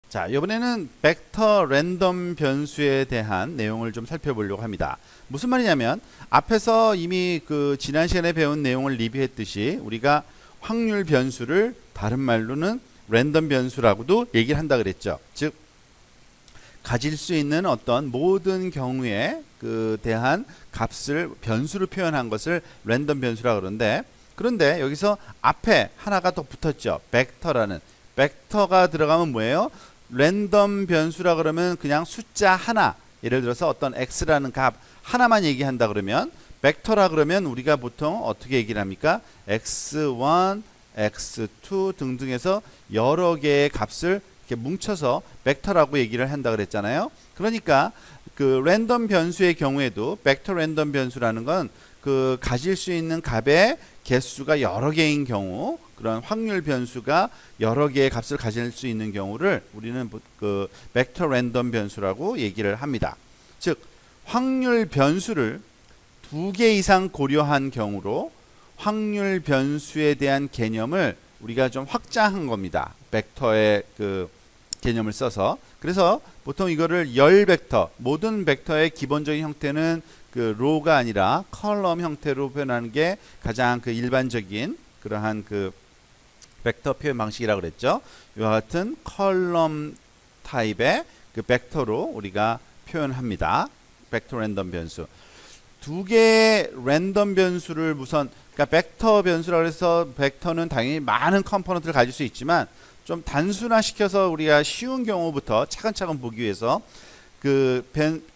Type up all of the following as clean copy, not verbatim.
자, 이번에는 벡터 랜덤 변수에 대한 내용을 좀 살펴보려고 합니다. 무슨 말이냐면 앞에서 이미 그 지난 시간에 배운 내용을 리뷰했듯이 우리가 확률 변수를 다른 말로는 랜덤 변수라고도 얘기를 한다 그랬죠. 즉 가질 수 있는 어떤 모든 경우에 그 대한 값을 변수로 표현한 것을 랜덤 변수라 그러는데, 그런데 여기서 앞에 하나가 더 붙었죠. 벡터라는. 벡터가 들어가면 뭐예요? 랜덤 변수라 그러면 그냥 숫자 하나, 예를 들어서 어떤 x라는 값 하나만 얘기한다 그러면, 벡터라 그러면 우리가 보통 어떻게 얘기를 합니까? x1, x2 등등 해서 여러 개의 값을 이렇게 뭉쳐서 벡터라고 얘기를 한다 그랬잖아요. 그러니까 그 랜덤 변수의 경우에도 벡터 랜덤 변수라는 건 그 가질 수 있는 값의 개수가 여러 개인 경우, 그런 확률 변수가 여러 개의 값을 가질 수 있는 경우를 우리는 그 벡터 랜덤 변수라고 얘기를 합니다. 즉 확률 변수를 두 개 이상 고려한 경우로 확률 변수에 대한 개념을 우리가 좀 확장한 겁니다. 벡터의 그 개념을 써서. 그래서 보통 이거를 열 벡터, 모든 벡터의 기본적인 형태는 그 로가 아니라 컬럼 형태로 표현하는 게 가장 그 일반적인 그러한 그 벡터 표현 방식이라고 그랬죠. 이와 같은 컬럼 타입의 그 벡터로 우리가 표현합니다. 벡터 랜덤 변수. 두 개의 랜덤 변수를 우선, 그러니까 벡터 변수라고 해서 벡터는 당연히 많은 컴포넌트를 가질 수 있지만 좀 단순화시켜서 우리가 쉬운 경우부터 차근차근 보기 위해서 그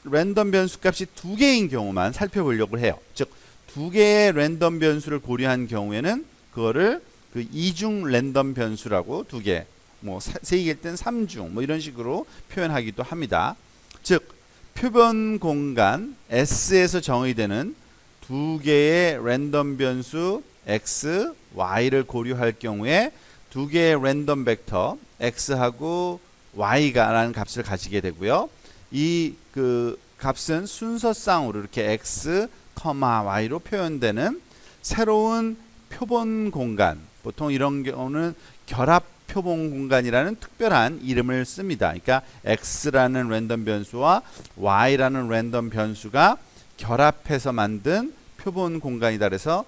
랜덤 변수 값이 두 개인 경우만 살펴보려고 해요. 즉 두 개의 랜덤 변수를 고려한 경우에는 그거를 그 이중 랜덤 변수라고, 두 개, 뭐 세 개일 땐 삼중, 뭐 이런 식으로 표현하기도 합니다. 즉 표본 공간 S에서 정의되는 두 개의 랜덤 변수 X, Y를 고려할 경우에 두 개의 랜덤 벡터 X하고 Y가라는 값을 가지게 되고요. 이 그 값은 순서상으로 이렇게 X, Y로 표현되는 새로운 표본 공간, 보통 이런 경우는 결합 표본 공간이라는 특별한 이름을 씁니다. 그러니까 X라는 랜덤 변수와 Y라는 랜덤 변수가 결합해서 만든 표본 공간이다. 그래서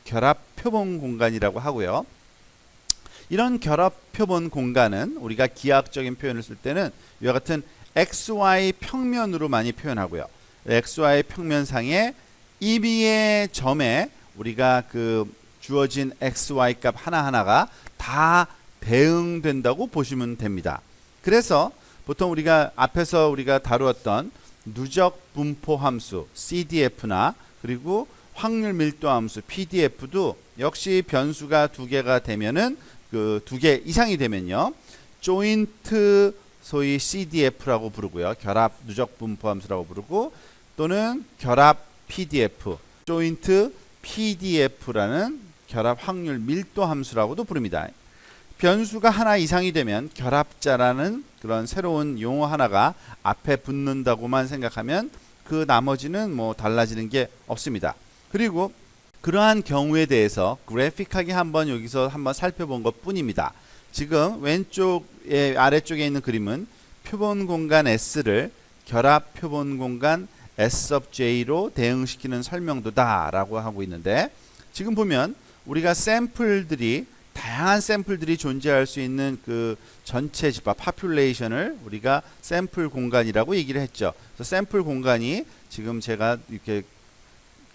결합 표본 공간이라고 하고요. 이런 결합 표본 공간은 우리가 기하학적인 표현을 쓸 때는 이와 같은 XY 평면으로 많이 표현하고요. XY 평면상에 임의의 점에 우리가 그 주어진 XY 값 하나하나가 다 대응된다고 보시면 됩니다. 그래서 보통 우리가 앞에서 우리가 다루었던 누적 분포 함수 CDF나 그리고 확률 밀도 함수 PDF도 역시 변수가 두 개가 되면은 그 두 개 이상이 되면요, 조인트 소위 CDF라고 부르고요. 결합 누적 분포 함수라고 부르고, 또는 결합 PDF, 조인트 PDF라는 결합 확률 밀도 함수라고도 부릅니다. 변수가 하나 이상이 되면 결합자라는 그런 새로운 용어 하나가 앞에 붙는다고만 생각하면 그 나머지는 뭐 달라지는 게 없습니다. 그리고 그러한 경우에 대해서 그래픽하게 한번 여기서 한번 살펴본 것 뿐입니다. 지금 왼쪽에 아래쪽에 있는 그림은 표본 공간 S를 결합 표본 공간 S of J로 대응시키는 설명도다 라고 하고 있는데, 지금 보면 우리가 샘플들이 다양한 샘플들이 존재할 수 있는 그 전체 집합 파퓰레이션을 우리가 샘플 공간이라고 얘기를 했죠. 그래서 샘플 공간이 지금 제가 이렇게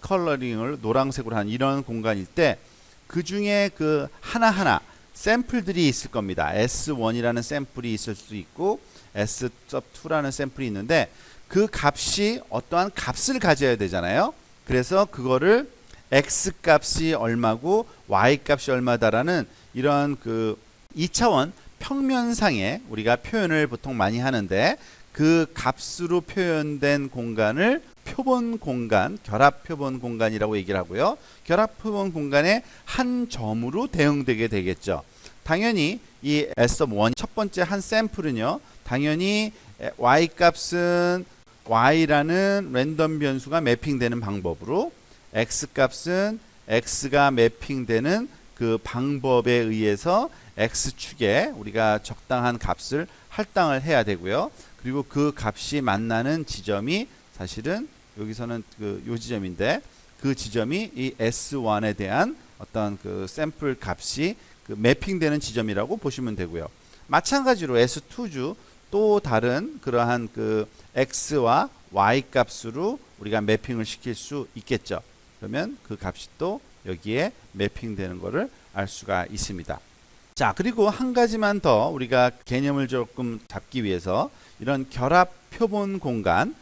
컬러링을 노란색으로 한 이런 공간일 때 그 중에 그 하나하나 샘플들이 있을 겁니다. S1이라는 샘플이 있을 수 있고 S2라는 샘플이 있는데 그 값이 어떠한 값을 가져야 되잖아요. 그래서 그거를 X 값이 얼마고 Y 값이 얼마다라는 이런 그 2차원 평면상에 우리가 표현을 보통 많이 하는데, 그 값으로 표현된 공간을 표본 공간, 결합 표본 공간이라고 얘기를 하고요. 결합 표본 공간의 한 점으로 대응되게 되겠죠. 당연히 이 S1 첫 번째 한 샘플은요, 당연히 Y 값은 Y라는 랜덤 변수가 매핑되는 방법으로, X 값은 X가 매핑되는 그 방법에 의해서 X축에 우리가 적당한 값을 할당을 해야 되고요. 그리고 그 값이 만나는 지점이 사실은 여기서는 요 지점인데 그 지점이 이 S1에 대한 어떤 그 샘플 값이 그 매핑되는 지점이라고 보시면 되고요. 마찬가지로 S2주 또 다른 그러한 그 X와 Y 값으로 우리가 매핑을 시킬 수 있겠죠. 그러면 그 값이 또 여기에 매핑되는 것을 알 수가 있습니다. 자, 그리고 한 가지만 더 우리가 개념을 조금 잡기 위해서 이런 결합 표본 공간은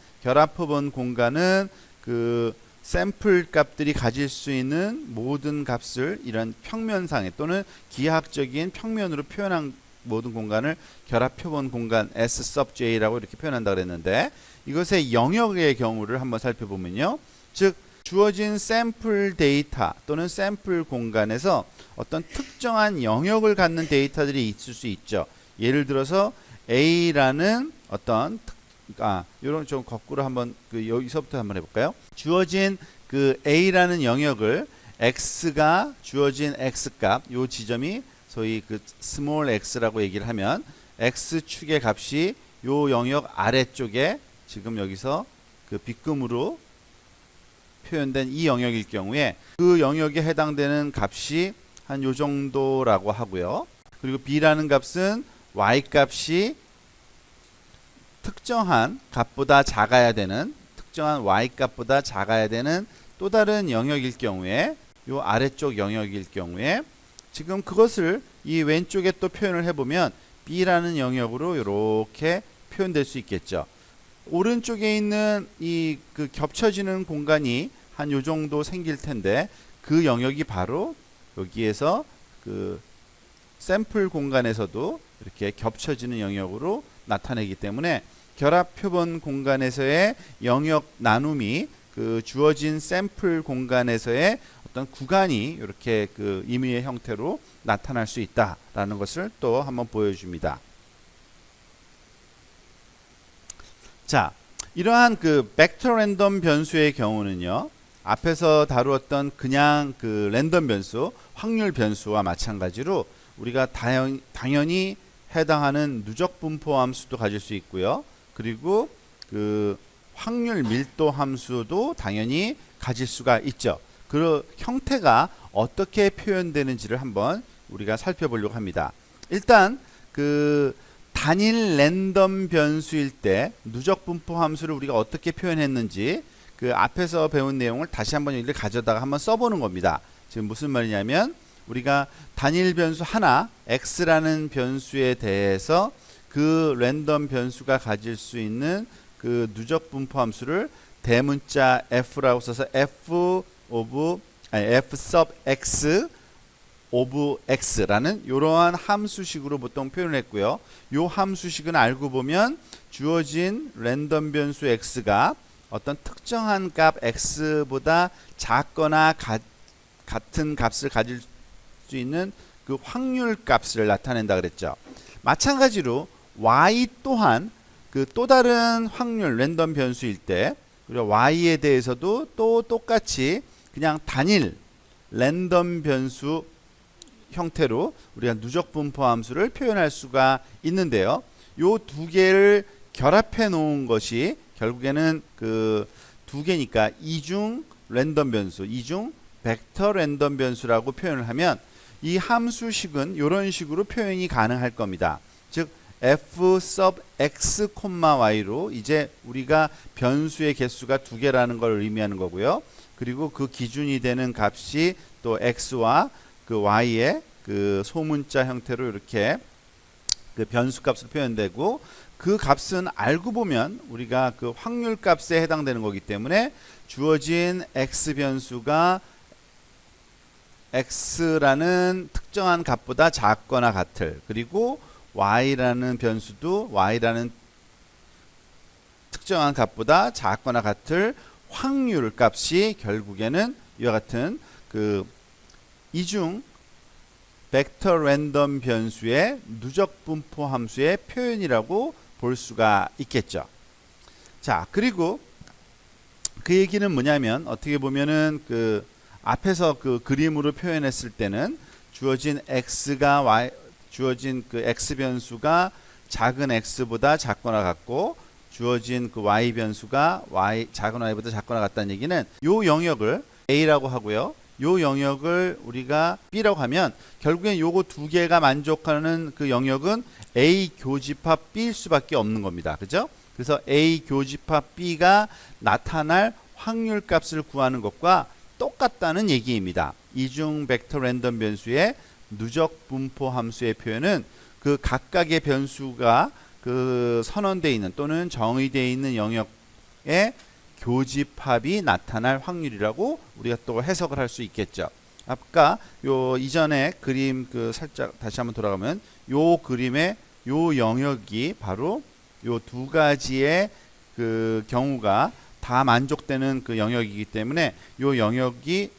그 샘플 값들이 가질 수 있는 모든 값을 이런 평면상에 또는 기하학적인 평면으로 표현한 모든 공간을 결합 표본 공간 S sub J라고 이렇게 표현한다 그랬는데, 이것의 영역의 경우를 한번 살펴보면요. 즉 주어진 샘플 데이터 또는 샘플 공간에서 어떤 특정한 영역을 갖는 데이터들이 있을 수 있죠. 예를 들어서 A라는 어떤 이런 좀 거꾸로 한번 여기서부터 한번 해볼까요? 주어진 그 A라는 영역을 X가 주어진 X값, 요 지점이 소위 그 스몰 x라고 얘기를 하면 X축의 값이 요 영역 아래쪽에 지금 여기서 그 빗금으로 표현된 이 영역일 경우에 그 영역에 해당되는 값이 한 요 정도라고 하고요. 그리고 B라는 값은 Y 값이 특정한 값보다 작아야 되는 Y 값보다 작아야 되는 또 다른 영역일 경우에 요 아래쪽 영역일 경우에 지금 그것을 이 왼쪽에 또 표현을 해보면 B라는 영역으로 이렇게 표현될 수 있겠죠. 오른쪽에 있는 이 그 겹쳐지는 공간이 한 요 정도 생길 텐데 그 영역이 바로 여기에서 그 샘플 공간에서도 이렇게 겹쳐지는 영역으로 나타내기 때문에 결합 표본 공간에서의 영역 나눔이 그 주어진 샘플 공간에서의 어떤 구간이 이렇게 그 임의의 형태로 나타날 수 있다라는 것을 또 한번 보여줍니다. 자, 이러한 그 벡터 랜덤 변수의 경우는요, 앞에서 다루었던 그냥 그 랜덤 변수, 확률 변수와 마찬가지로 우리가 당연히 해당하는 누적 분포 함수도 가질 수 있고요. 그리고 그 확률 밀도 함수도 당연히 가질 수가 있죠. 그 형태가 어떻게 표현되는지를 한번 우리가 살펴보려고 합니다. 일단 그 단일 랜덤 변수일 때 누적 분포 함수를 우리가 어떻게 표현했는지 그 앞에서 배운 내용을 다시 한번 여기를 가져다가 한번 써보는 겁니다. 지금 무슨 말이냐면 우리가 단일 변수 하나 x라는 변수에 대해서 그 랜덤 변수가 가질 수 있는 그 누적 분포 함수를 대문자 f라고 써서 f sub x of x라는 이러한 함수식으로 보통 표현을 했고요. 이 함수식은 알고 보면 주어진 랜덤 변수 x가 어떤 특정한 값 x보다 작거나 같은 값을 가질 수 있는 그 확률 값을 나타낸다 그랬죠. 마찬가지로 y 또한 그 또 다른 확률 랜덤 변수일 때 그리고 y에 대해서도 또 똑같이 그냥 단일 랜덤 변수 형태로 우리가 누적 분포 함수를 표현할 수가 있는데요. 요 두 개를 결합해 놓은 것이 결국에는 그 두 개니까 이중 랜덤 변수, 이중 벡터 랜덤 변수라고 표현을 하면 이 함수식은 이런 식으로 표현이 가능할 겁니다. 즉 f sub x, y로 이제 우리가 변수의 개수가 두 개라는 걸 의미하는 거고요. 그리고 그 기준이 되는 값이 또 x와 그 y의 그 소문자 형태로 이렇게 그 변수 값으로 표현되고, 그 값은 알고 보면 우리가 그 확률 값에 해당되는 거기 때문에 주어진 x 변수가 x라는 특정한 값보다 작거나 같을, 그리고 y라는 변수도 y라는 특정한 값보다 작거나 같을 확률 값이 결국에는 이와 같은 그 이중 벡터 랜덤 변수의 누적 분포 함수의 표현이라고 볼 수가 있겠죠. 자, 그리고 그 얘기는 뭐냐면 어떻게 보면은 그 앞에서 그 그림으로 표현했을 때는 주어진 x가 주어진 그 x 변수가 작은 x보다 작거나 같고 주어진 그 y 변수가 작은 y보다 작거나 같다는 얘기는 요 영역을 a라고 하고요. 요 영역을 우리가 b라고 하면 결국엔 요거 두 개가 만족하는 그 영역은 a 교집합 b일 수밖에 없는 겁니다. 그죠? 그래서 a 교집합 b가 나타날 확률 값을 구하는 것과 똑같다는 얘기입니다. 이중 벡터 랜덤 변수의 누적 분포 함수의 표현은 그 각각의 변수가 그 선언되어 있는 또는 정의되어 있는 영역의 교집합이 나타날 확률이라고 우리가 또 해석을 할 수 있겠죠. 아까 요 이전에 그림 그 살짝 다시 한번 돌아가면 요 그림의 요 영역이 바로 요 두 가지의 그 경우가 다 만족되는 그 영역이기 때문에 요 영역이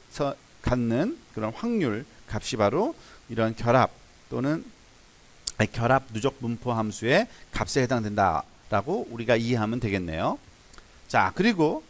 갖는 그런 확률 값이 바로 이런 결합 또는 결합 누적 분포 함수의 값에 해당된다라고 우리가 이해하면 되겠네요. 자, 그리고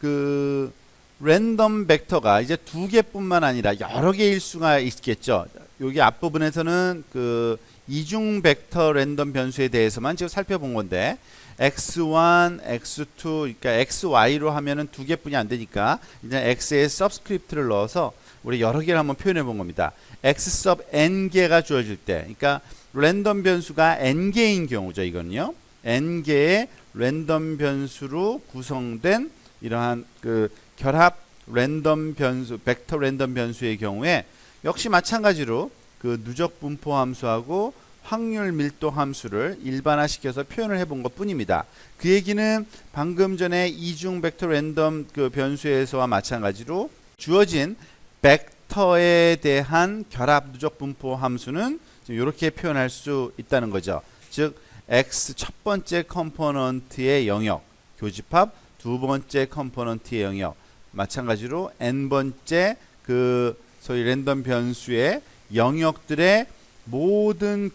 그 랜덤 벡터가 이제 두 개뿐만 아니라 여러 개일 수가 있겠죠. 여기 앞부분에서는 그 이중 벡터 랜덤 변수에 대해서만 지금 살펴본 건데 x1, x2, 그러니까 xy로 하면은 두 개뿐이 안 되니까 이제 x에 서브스크립트를 넣어서 우리 여러 개를 한번 표현해 본 겁니다. x sub n 개가 주어질 때, 그러니까 랜덤 변수가 n 개인 경우죠. 이거는요. n 개의 랜덤 변수로 구성된 이러한 그 결합 랜덤 변수, 벡터 랜덤 변수의 경우에 역시 마찬가지로 그 누적 분포 함수하고 확률 밀도 함수를 일반화시켜서 표현을 해본 것 뿐입니다. 그 얘기는 방금 전에 이중 벡터 랜덤 그 변수에서와 마찬가지로 주어진 벡터에 대한 결합 누적 분포 함수는 이렇게 표현할 수 있다는 거죠. 즉 x 첫 번째 컴포넌트의 영역 교집합 두 번째 컴포넌트의 영역 마찬가지로 n 번째 그 소위 랜덤 변수의 영역들의 모든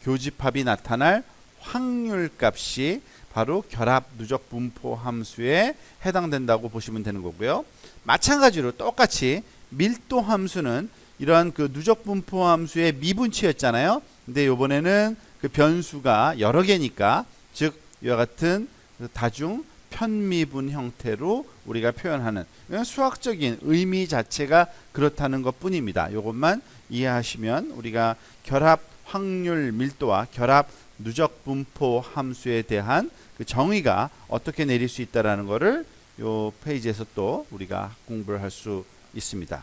교집합이 나타날 확률 값이 바로 결합 누적 분포 함수에 해당된다고 보시면 되는 거고요. 마찬가지로 똑같이 밀도 함수는 이러한 그 누적 분포 함수의 미분치였잖아요. 근데 이번에는 그 변수가 여러 개니까 즉 이와 같은 다중 편미분 형태로 우리가 표현하는 수학적인 의미 자체가 그렇다는 것 뿐입니다. 이것만 이해하시면 우리가 결합 확률 밀도와 결합 누적 분포 함수에 대한 그 정의가 어떻게 내릴 수 있다라는 것을 이 페이지에서 또 우리가 공부를 할 수 있습니다.